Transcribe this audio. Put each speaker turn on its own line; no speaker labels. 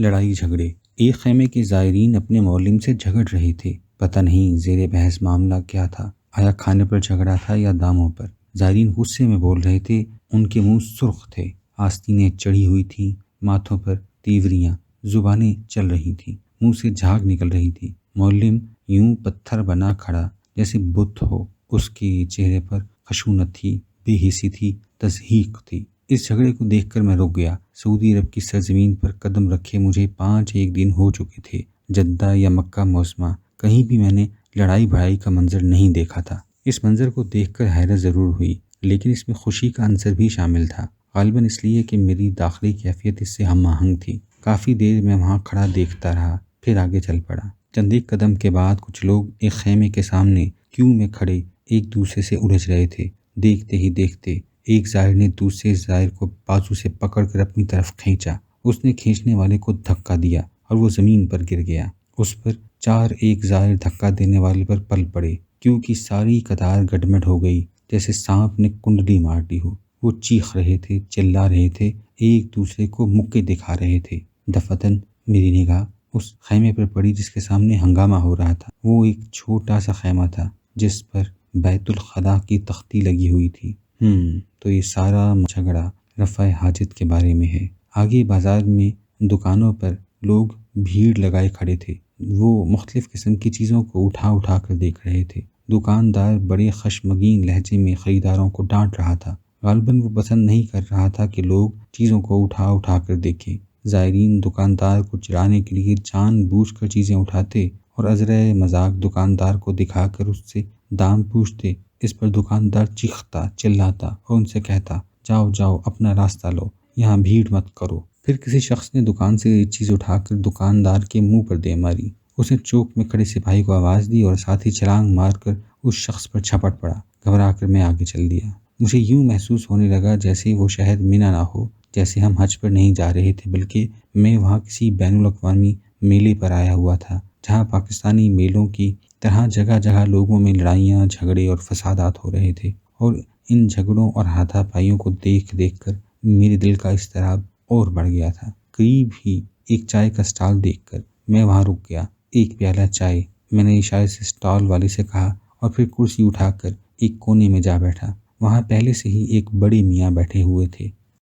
لڑائی جھگڑے۔ ایک خیمے کے زائرین اپنے معلم سے جھگڑ رہے تھے۔ پتہ نہیں زیر بحث معاملہ کیا تھا، آیا کھانے پر جھگڑا تھا یا داموں پر۔ زائرین غصے میں بول رہے تھے، ان کے منہ سرخ تھے، آستینیں چڑھی ہوئی تھیں، ماتھوں پر تیوریاں، زبانیں چل رہی تھیں، منہ سے جھاگ نکل رہی تھی۔ معلم یوں پتھر بنا کھڑا جیسے بت ہو، اس کے چہرے پر خشونت تھی، بے حسی تھی، تضحیک تھی۔ اس جھگڑے کو دیکھ کر میں رک گیا۔ سعودی عرب کی سرزمین پر قدم رکھے مجھے 5 دن ہو چکے تھے۔ جدہ یا مکہ معظمہ کہیں بھی میں نے لڑائی بھڑائی کا منظر نہیں دیکھا تھا۔ اس منظر کو دیکھ کر حیرت ضرور ہوئی، لیکن اس میں خوشی کا عنصر بھی شامل تھا، غالباً اس لیے کہ میری داخلی کیفیت اس سے ہم آہنگ تھی۔ کافی دیر میں وہاں کھڑا دیکھتا رہا، پھر آگے چل پڑا۔ چند ایک قدم کے بعد کچھ لوگ ایک خیمے کے سامنے کیو میں کھڑے ایک دوسرے سے الجھ رہے تھے۔ دیکھتے ہی دیکھتے ایک زائر نے دوسرے زائر کو بازو سے پکڑ کر اپنی طرف کھینچا۔ اس نے کھینچنے والے کو دھکا دیا اور وہ زمین پر گر گیا۔ اس پر 4 زائر دھکا دینے والے پر پل پڑے، کیونکہ ساری قطار گڈمڈ ہو گئی، جیسے سانپ نے کنڈلی مار دی ہو۔ وہ چیخ رہے تھے، چلا رہے تھے، ایک دوسرے کو مکے دکھا رہے تھے۔ دفعتاً میری نگاہ اس خیمے پر پڑی جس کے سامنے ہنگامہ ہو رہا تھا۔ وہ ایک چھوٹا سا خیمہ تھا جس پر بیت الخلا کی تختی لگی ہوئی تھی۔ تو یہ سارا جھگڑا رفع حاجت کے بارے میں ہے۔ آگے بازار میں دکانوں پر لوگ بھیڑ لگائے کھڑے تھے، وہ مختلف قسم کی چیزوں کو اٹھا اٹھا کر دیکھ رہے تھے۔ دکاندار بڑے خشمگین لہجے میں خریداروں کو ڈانٹ رہا تھا، غالباً وہ پسند نہیں کر رہا تھا کہ لوگ چیزوں کو اٹھا اٹھا کر دیکھیں۔ زائرین دکاندار کو چڑھانے کے لیے جان بوجھ کر چیزیں اٹھاتے اور عذرِ مذاق دکاندار کو دکھا کر اس سے دام پوچھتے۔ اس پر دکاندار چیختا، چلاتا اور ان سے کہتا، جاؤ جاؤ اپنا راستہ لو، یہاں بھیڑ مت کرو۔ پھر کسی شخص نے دکان سے ایک چیز اٹھا کر دکاندار کے منہ پر دے ماری۔ اس نے چوک میں کھڑے سپاہی کو آواز دی اور ساتھی چھلانگ مار کر اس شخص پر جھپٹ پڑا۔ گھبرا کر میں آگے چل دیا۔ مجھے یوں محسوس ہونے لگا جیسے وہ شہر منی نہ ہو، جیسے ہم حج پر نہیں جا رہے تھے، بلکہ میں وہاں کسی بین الاقوامی میلے پر آیا ہوا تھا، جہاں پاکستانی میلوں کی طرح جگہ جگہ لوگوں میں لڑائیاں، جھگڑے اور فسادات ہو رہے تھے۔ اور ان جھگڑوں اور ہاتھا پائیوں کو دیکھ دیکھ کر میرے دل کا اضطراب اور بڑھ گیا تھا۔ قریب ہی ایک چائے کا سٹال دیکھ کر میں وہاں رک گیا۔ ایک پیالہ چائے، میں نے اشارے سے سٹال والے سے کہا اور پھر کرسی اٹھا کر ایک کونے میں جا بیٹھا۔ وہاں پہلے سے ہی ایک بڑے میاں بیٹھے ہوئے تھے۔